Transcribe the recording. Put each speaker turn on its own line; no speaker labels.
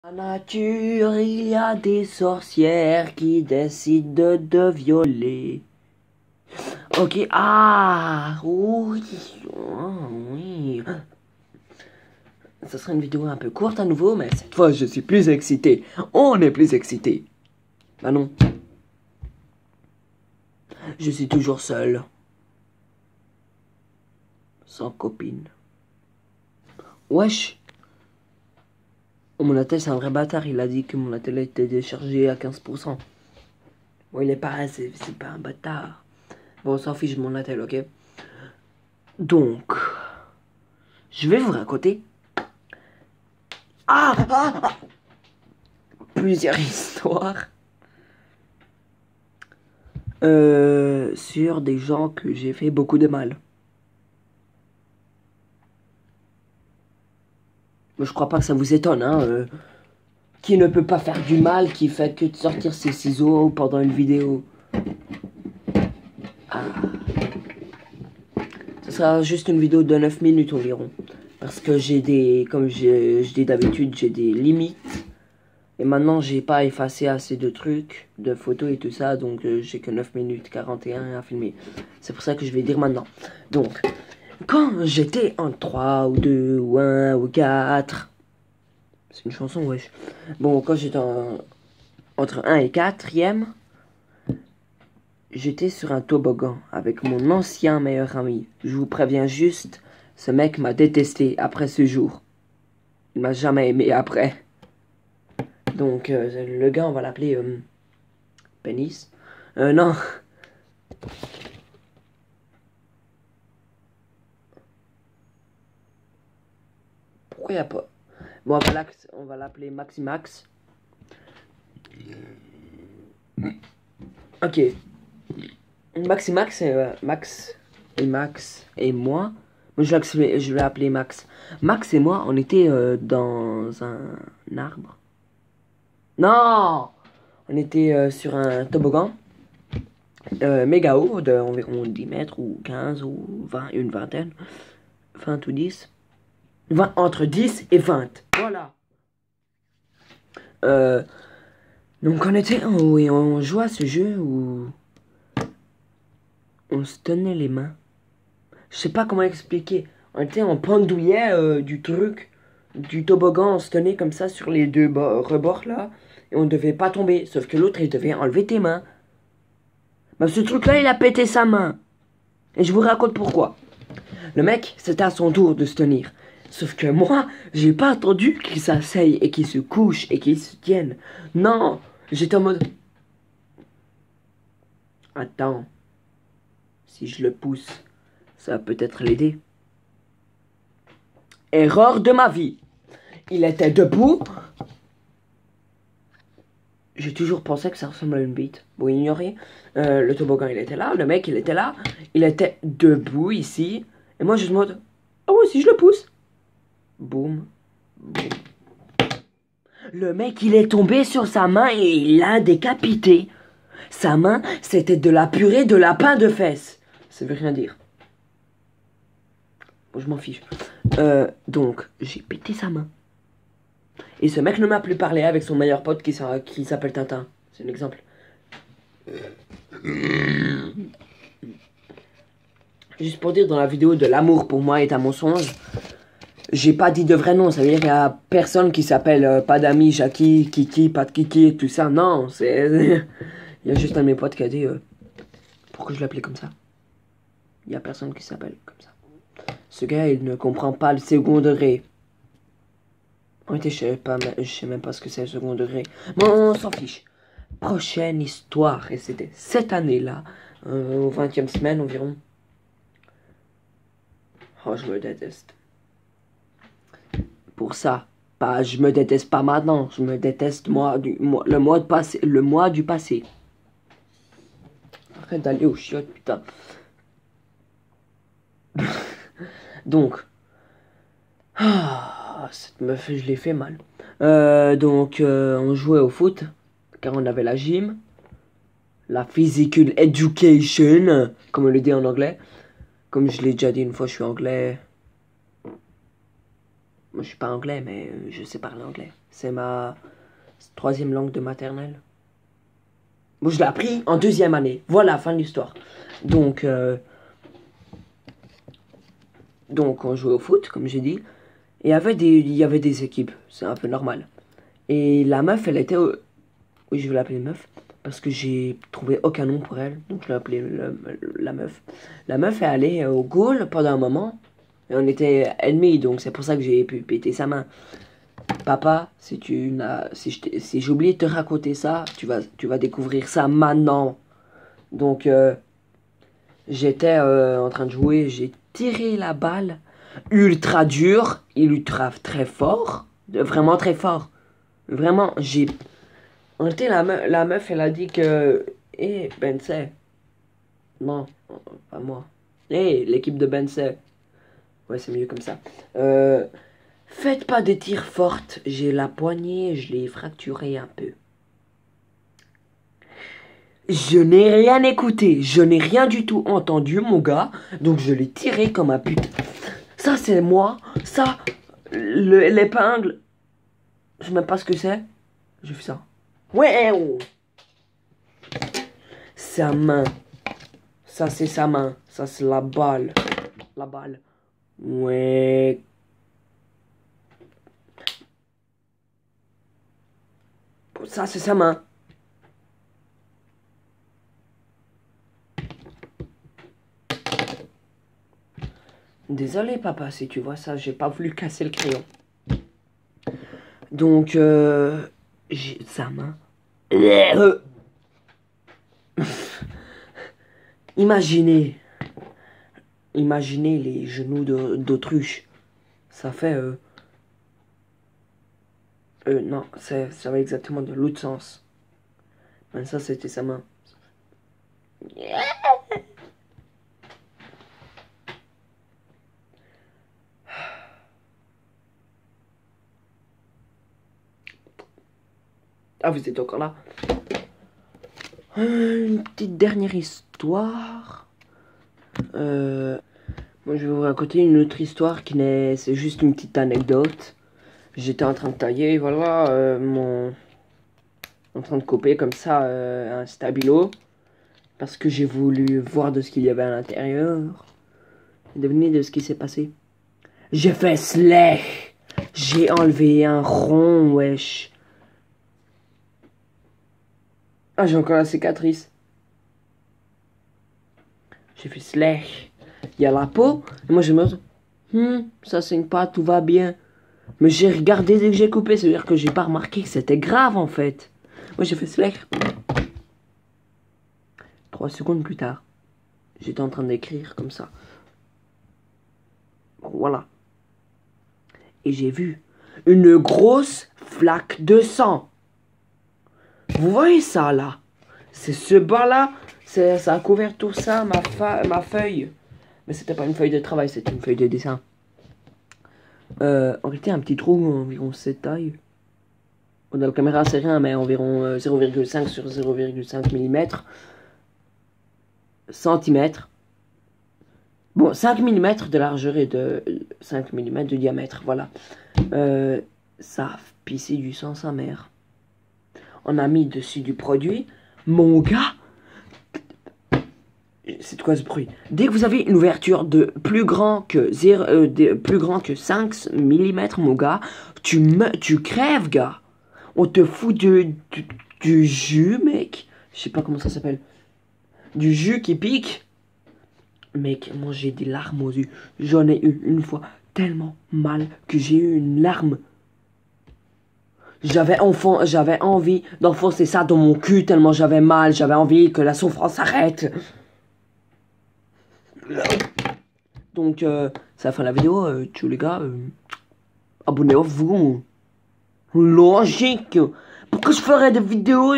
Dans la nature, il y a des sorcières qui décident de violer. Ok, ah, oui, oui. Ce sera une vidéo un peu courte à nouveau, mais cette fois je suis plus excité. On est plus excité. Bah non. Je suis toujours seul. Sans copine. Wesh. Oh, mon attel c'est un vrai bâtard, il a dit que mon attel était déchargé à 15%. Bon, il est pas, c'est pas un bâtard. Bon, on s'en fiche de mon attel, ok? Donc, je vais vous raconter plusieurs histoires sur des gens que j'ai fait beaucoup de mal. Mais je crois pas que ça vous étonne, hein. Qui ne peut pas faire du mal, qui fait que de sortir ses ciseaux pendant une vidéo. Ce sera juste une vidéo de 9 minutes environ. Parce que j'ai des, comme je dis d'habitude, j'ai des limites. Et maintenant, j'ai pas effacé assez de trucs, de photos et tout ça. Donc, j'ai que 9 minutes 41 à filmer. C'est pour ça que je vais dire maintenant. Donc, quand j'étais en 3 ou 2 ou 1 ou 4... C'est une chanson, wesh. Bon, quand j'étais entre 1 et 4e, j'étais sur un toboggan avec mon ancien meilleur ami. Je vous préviens juste, ce mec m'a détesté après ce jour. Il m'a jamais aimé après. Donc, le gars, on va l'appeler Pénis. Non. Pourquoi y a pas... Bon, on va l'appeler Maximax. Ok. Maximax, Max et moi. Moi, je vais l'appeler Max. Max et moi, on était dans un arbre. Non! On était sur un toboggan. Méga haut, d'environ 10 mètres ou 15 ou 20, une vingtaine. 20 ou 10. 20, entre 10 et 20. Voilà. Donc on était en haut et on jouait à ce jeu où on se tenait les mains. Je sais pas comment expliquer. On était en pendouillet du truc, du toboggan, on se tenait comme ça sur les deux rebords là. Et on devait pas tomber. Sauf que l'autre il devait enlever tes mains. Bah ce truc là il a pété sa main. Et je vous raconte pourquoi. Le mec c'était à son tour de se tenir. Sauf que moi, j'ai pas attendu qu'il s'asseye et qu'il se couche et qu'il se tienne. Non, j'étais en mode... Attends, si je le pousse, ça va peut-être l'aider. Erreur de ma vie. Il était debout. J'ai toujours pensé que ça ressemblait à une bite. Bon, ignorez. Le toboggan, il était là. Le mec, il était là. Il était debout ici. Et moi, je me mode... Ah ouais, si je le pousse. Boum. Boum. Le mec, il est tombé sur sa main et il l'a décapité. Sa main, c'était de la purée de lapin de fesses. Ça veut rien dire. Bon, je m'en fiche. Donc, j'ai pété sa main. Et ce mec ne m'a plus parlé avec son meilleur pote qui s'appelle Tintin. C'est un exemple. Juste pour dire, dans la vidéo de l'amour pour moi est un mensonge, j'ai pas dit de vrai nom. Ça veut dire qu'il y a personne qui s'appelle pas d'amis, Jackie, Kiki, pas de Kiki et tout ça. Non, c'est... Il y a juste un de mes potes qui a dit pourquoi je l'appelais comme ça. Il y a personne qui s'appelle comme ça. Ce gars, il ne comprend pas le second degré. En réalité, je sais même pas ce que c'est le second degré. Bon, on s'en fiche. Prochaine histoire. Et c'était cette année-là, au 20e semaine environ. Oh, je me déteste. Pour ça, pas, je me déteste pas maintenant. Je me déteste le mois du passé. Arrête d'aller au chiottes, putain. Donc, cette meuf, je l'ai fait mal. Donc, on jouait au foot, car on avait la gym, la physical education, comme on le dit en anglais. Comme je l'ai déjà dit une fois, je suis anglais. Moi, je suis pas anglais, mais je sais parler anglais. C'est ma troisième langue de maternelle. Bon, je l'ai appris en deuxième année. Voilà, fin de l'histoire. Donc on jouait au foot, comme j'ai dit. Et il y avait des équipes. C'est un peu normal. Et la meuf, elle était... Oui, je vais l'appeler meuf. Parce que j'ai trouvé aucun nom pour elle. Donc je l'ai appelée la meuf. La meuf est allée au goal pendant un moment. Et on était ennemis. Donc c'est pour ça que j'ai pu péter sa main. Papa, si j'ai oublié de te raconter ça, tu vas découvrir ça maintenant. Donc j'étais en train de jouer. J'ai tiré la balle. Ultra dur. Ultra très fort. Vraiment très fort. Vraiment, j'ai... En réalité, la meuf, elle a dit que... Eh, Bensay. Non, pas moi. Eh, l'équipe de Bensay. Ouais, c'est mieux comme ça. Faites pas des tirs fortes. J'ai la poignée, je l'ai fracturée un peu. Je n'ai rien écouté. Je n'ai rien du tout entendu, mon gars. Donc, je l'ai tiré comme un putain. Ça, c'est moi. Ça, l'épingle. Je sais même pas ce que c'est. J'ai fait ça. Ouais, oh. Sa main. Ça, c'est sa main. Ça, c'est la balle. La balle. Ouais. Ça, c'est sa main. Désolé, papa, si tu vois ça, j'ai pas voulu casser le crayon. Donc, j'ai sa main. Imaginez les genoux d'autruche. Ça fait non, ça va exactement de l'autre sens. Mais ça, c'était sa main. Ah, vous êtes encore là. Une petite dernière histoire. Moi, je vais vous raconter une autre histoire qui n'est... C'est juste une petite anecdote. J'étais en train de tailler, voilà, en train de couper comme ça un stabilo. Parce que j'ai voulu voir de ce qu'il y avait à l'intérieur. Et devinez de ce qui s'est passé. J'ai fait slash. J'ai enlevé un rond, wesh. Ah, j'ai encore la cicatrice. J'ai fait slash. Il y a la peau. Et moi, je me dis, ça saigne pas, tout va bien. Mais j'ai regardé dès que j'ai coupé. C'est-à-dire que j'ai pas remarqué que c'était grave, en fait. Moi, j'ai fait slash. 3 secondes plus tard, j'étais en train d'écrire comme ça. Voilà. Et j'ai vu une grosse flaque de sang. Vous voyez ça, là? C'est ce bas-là. Ça a couvert tout ça, ma feuille. Mais c'était pas une feuille de travail, c'était une feuille de dessin. En réalité, un petit trou environ cette taille. Dans la caméra, c'est rien, mais environ 0,5 sur 0,5 mm. Centimètres. Bon, 5 mm de largeur et de 5 mm de diamètre, voilà. Ça a pissé du sang sa mère. On a mis dessus du produit. Mon gars, c'est quoi ce bruit? Dès que vous avez une ouverture de plus grand que 5 mm, mon gars, tu crèves, gars. On te fout du jus, mec. Je sais pas comment ça s'appelle. Du jus qui pique. Mec, moi j'ai des larmes aux yeux. J'en ai eu une fois tellement mal que j'ai eu une larme. J'avais envie d'enfoncer ça dans mon cul tellement j'avais mal. J'avais envie que la souffrance s'arrête. Donc, c'est la fin de la vidéo. Tous les gars, abonnez-vous. Logique. Pourquoi je ferais des vidéos